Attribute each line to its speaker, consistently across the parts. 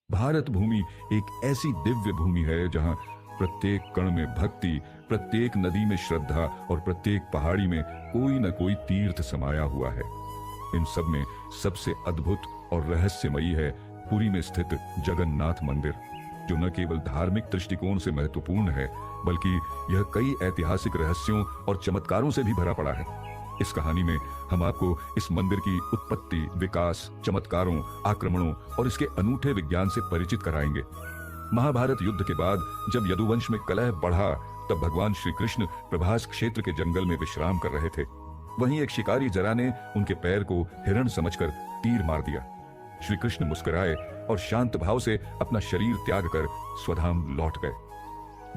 Speaker 1: भारत भूमि एक ऐसी दिव्य भूमि है जहां प्रत्येक कण में भक्ति, प्रत्येक नदी में श्रद्धा और प्रत्येक पहाड़ी में कोई न कोई तीर्थ समाया हुआ है। इन सब में सबसे अद्भुत और रहस्यमयी है पुरी में स्थित जगन्नाथ मंदिर, जो न केवल धार्मिक दृष्टिकोण से महत्वपूर्ण है बल्कि यह कई ऐतिहासिक रहस्यों और चमत्कारों से भी भरा पड़ा है। इस कहानी में हम आपको इस मंदिर की उत्पत्ति, विकास, चमत्कारों, आक्रमणों और इसके अनूठे विज्ञान से परिचित कराएंगे। महाभारत युद्ध के बाद जब यदुवंश में कलह बढ़ा, तब भगवान श्री कृष्ण प्रभास क्षेत्र के जंगल में विश्राम कर रहे थे। वहीं एक शिकारी जरा ने उनके पैर को हिरण समझकर तीर मार दिया। श्री कृष्ण मुस्कुराए और शांत भाव से अपना शरीर त्याग कर स्वधाम लौट गए।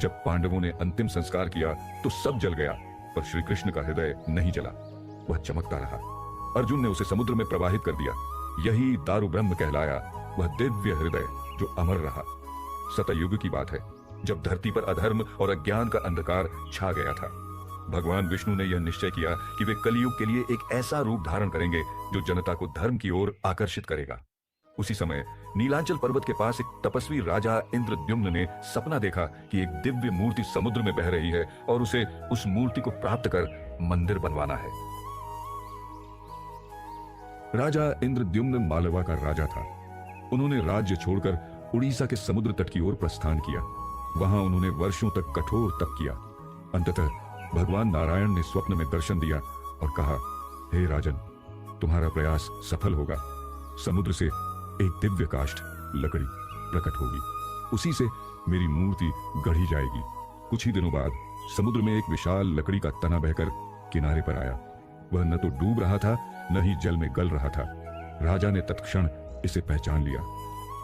Speaker 1: जब पांडवों ने अंतिम संस्कार किया तो सब जल गया, पर श्री कृष्ण का हृदय नहीं जला, वह चमकता रहा। अर्जुन ने उसे समुद्र में प्रवाहित कर दिया। यही दारु ब्रह्म कहलाया, वह दिव्य हृदय जो अमर रहा। सतयुग की बात है, जब धरती पर अधर्म और अज्ञान का अंधकार छा गया था। भगवान विष्णु ने यह निश्चय किया कि वे कलयुग के लिए एक ऐसा रूप धारण करेंगे जो जनता को धर्म की ओर आकर्षित करेगा। उसी समय नीलांचल पर्वत के पास एक तपस्वी राजा इंद्रद्युम्न ने सपना देखा कि एक दिव्य मूर्ति समुद्र में बह रही है और उसे उस मूर्ति को प्राप्त कर मंदिर बनवाना है। राजा इंद्रद्युम्न मालवा का राजा था। उन्होंने राज्य छोड़कर उड़ीसा के समुद्र तट की ओर प्रस्थान किया। वहां उन्होंने वर्षों तक कठोर तप किया। अंततः भगवान नारायण ने स्वप्न में दर्शन दिया और कहा, हे राजन, तुम्हारा प्रयास सफल होगा। समुद्र से एक दिव्य काष्ठ लकड़ी प्रकट होगी, उसी से मेरी मूर्ति गढ़ी जाएगी। कुछ ही दिनों बाद समुद्र में एक विशाल लकड़ी का तना बहकर किनारे पर आया। वह न तो डूब रहा था, न ही जल में गल रहा था। राजा ने तत्क्षण इसे पहचान लिया।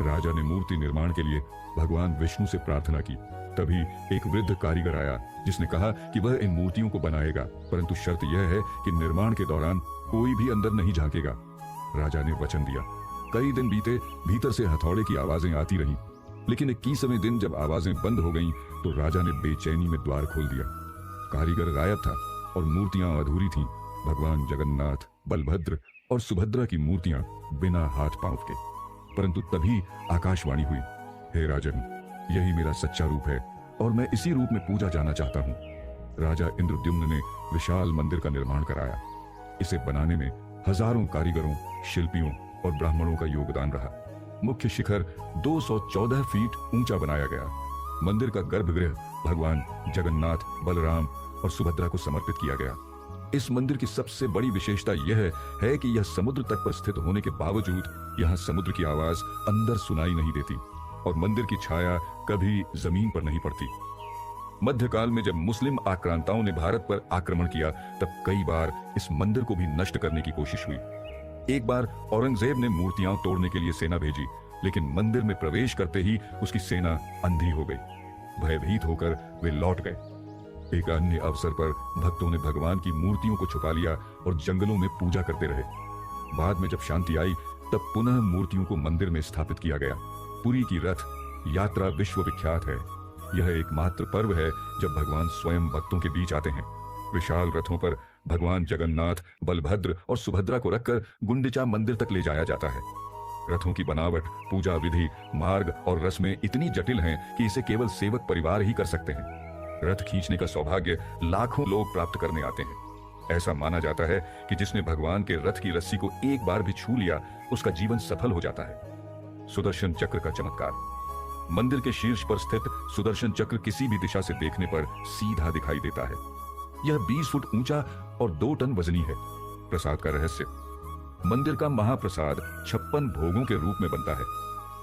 Speaker 1: राजा ने मूर्ति निर्माण के लिए भगवान विष्णु से प्रार्थना की। तभी एक वृद्ध कारीगर आया, जिसने कहा कि वह इन मूर्तियों को बनाएगा, परंतु शर्त यह है कि निर्माण के दौरान कोई भी अंदर नहीं झांकेगा। राजा ने वचन दिया। कई दिन बीते, भीतर से हथौड़े की आवाजें आती रहीं, लेकिन 21वें दिन जब आवाजें बंद हो गईं, तो राजा ने बेचैनी में द्वार खोल दिया। कारीगर गायब था और मूर्तियां अधूरी थीं। भगवान जगन्नाथ, बलभद्र और सुभद्रा की मूर्तियां बिना हाथ पांव के। परंतु तभी आकाशवाणी हुई, हे राजन, यही मेरा सच्चा रूप है और मैं इसी रूप में पूजा जाना चाहता हूँ। राजा इंद्रद्युम्न ने विशाल मंदिर का निर्माण कराया। इसे बनाने में हजारों कारीगरों, शिल्पियों और ब्राह्मणों का योगदान रहा। मुख्य शिखर 214 फीट ऊंचा बनाया गया। मंदिर का गर्भगृह भगवान जगन्नाथ, बलराम और सुभद्रा को समर्पित किया गया। इस मंदिर की सबसे बड़ी विशेषता यह है कि यह समुद्र तट पर स्थित होने के बावजूद यहाँ समुद्र की आवाज अंदर सुनाई नहीं देती और मंदिर की छाया कभी जमीन पर नहीं पड़ती। मध्यकाल में जब मुस्लिम आक्रांताओं ने भारत पर आक्रमण किया, तब कई बार इस मंदिर को भी नष्ट करने की कोशिश हुई। एक बार औरंगजेब ने मूर्तियां तोड़ने के लिए सेना भेजी, लेकिन मंदिर में प्रवेश करते ही उसकी सेना अंधी हो गई। भयभीत होकर वे लौट गए। एक अन्य अवसर पर भक्तों ने भगवान की मूर्तियों को छुपा लिया और जंगलों में पूजा करते रहे। बाद में जब शांति आई, तब पुनः मूर्तियों को मंदिर में स्थापित किया गया। पुरी की रथ यात्रा विश्व विख्यात है। यह एकमात्र पर्व है जब भगवान स्वयं भक्तों के बीच आते हैं। विशाल रथों पर भगवान जगन्नाथ, बलभद्र और सुभद्रा को रखकर गुंडिचा मंदिर तक ले जाया जाता है। रथों की बनावट, पूजा विधि, मार्ग और रस्में इतनी जटिल हैं कि इसे केवल सेवक परिवार ही कर सकते हैं। रथ खींचने का सौभाग्य लाखों लोग प्राप्त करने आते हैं। ऐसा माना जाता है कि जिसने भगवान के रथ की रस्सी को एक बार भी छू लिया, उसका जीवन सफल हो जाता है। सुदर्शन चक्र का चमत्कार। मंदिर के शीर्ष पर स्थित सुदर्शन चक्र किसी भी दिशा से देखने पर सीधा दिखाई देता है। यह 20 फुट ऊंचा और 2 टन वजनी है। प्रसाद का रहस्य। मंदिर का महाप्रसाद 56 भोगों के रूप में बनता है।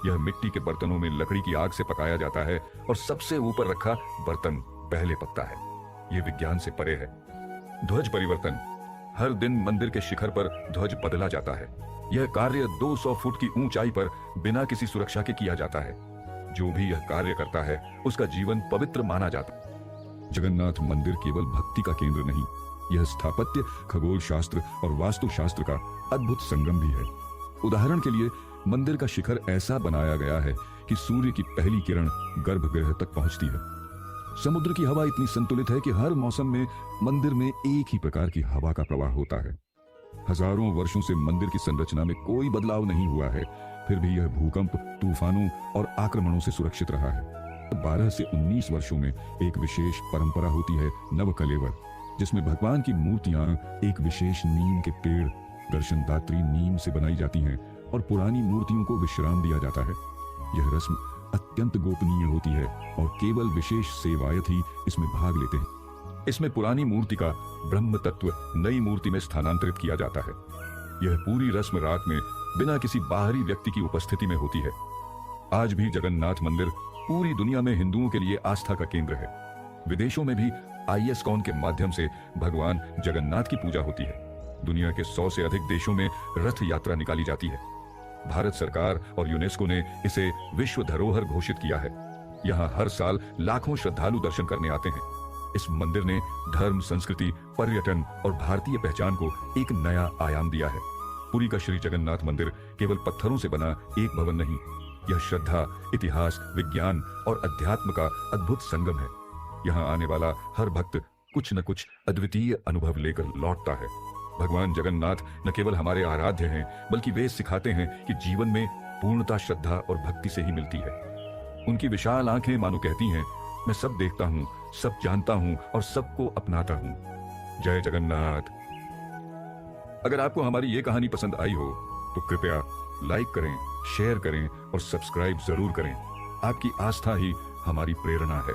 Speaker 1: यह मिट्टी के बर्तनों में लकड़ी की आग से पकाया जाता है और सबसे ऊपर रखा बर्तन पहले पकता है। यह विज्ञान से परे है। ध्वज परिवर्तन। हर दिन मंदिर के शिखर पर ध्वज बदला जाता है। यह कार्य 200 फुट की ऊंचाई पर बिना किसी सुरक्षा के किया जाता है। जो भी यह कार्य करता है, उसका जीवन पवित्र माना जाता है। जगन्नाथ मंदिर केवल भक्ति का केंद्र नहीं, यह स्थापत्य, खगोल शास्त्र और वास्तु शास्त्र का अद्भुत संगम भी है। उदाहरण के लिए मंदिर का शिखर ऐसा बनाया गया है कि सूर्य की पहली किरण गर्भगृह तक पहुंचती है। समुद्र की हवा इतनी संतुलित है कि हर मौसम में मंदिर में एक ही प्रकार की हवा का प्रवाह होता है। हजारों वर्षों से मंदिर की संरचना में कोई बदलाव नहीं हुआ है, फिर भी यह भूकंप, तूफानों और आक्रमणों से सुरक्षित रहा है। 12 से 19 वर्षों में एक विशेष परंपरा होती है नवकलेवर, जिसमें भगवान की मूर्तियां एक विशेष नीम के पेड़ दर्शनदात्री नीम से बनाई जाती हैं और पुरानी मूर्तियों को विश्राम दिया जाता है। यह रस्म अत्यंत गोपनीय होती है और केवल विशेष सेवायत ही इसमें भाग लेते हैं। इसमें पुरानी मूर्ति का ब्रह्म तत्व नई मूर्ति में स्थानांतरित किया जाता है। यह पूरी रस्म रात में बिना किसी बाहरी व्यक्ति की उपस्थिति में होती है। आज भी जगन्नाथ मंदिर पूरी दुनिया में हिंदुओं के लिए आस्था का केंद्र है। विदेशों में भी ISKCON के माध्यम से भगवान जगन्नाथ की पूजा होती है। दुनिया के 100 से अधिक देशों में रथ यात्रा निकाली जाती है। भारत सरकार और यूनेस्को ने इसे विश्व धरोहर घोषित किया है। यहाँ हर साल लाखों श्रद्धालु दर्शन करने आते हैं। इस मंदिर ने धर्म, संस्कृति, पर्यटन और भारतीय पहचान को एक नया आयाम दिया है। पुरी का श्री जगन्नाथ मंदिर केवल पत्थरों से बना एक भवन नहीं, यह श्रद्धा, इतिहास, विज्ञान और अध्यात्म का अद्भुत संगम है। यहाँ आने वाला हर भक्त कुछ न कुछ अद्वितीय अनुभव लेकर लौटता है। भगवान जगन्नाथ न केवल हमारे आराध्य हैं, बल्कि वे सिखाते हैं कि जीवन में पूर्णता श्रद्धा और भक्ति से ही मिलती है। उनकी विशाल आंखें मानो कहती हैं, मैं सब देखता हूँ, सब जानता हूँ और सबको अपनाता हूँ। जय जगन्नाथ। अगर आपको हमारी ये कहानी पसंद आई हो तो कृपया लाइक करें, शेयर करें और सब्सक्राइब जरूर करें। आपकी आस्था ही हमारी प्रेरणा है।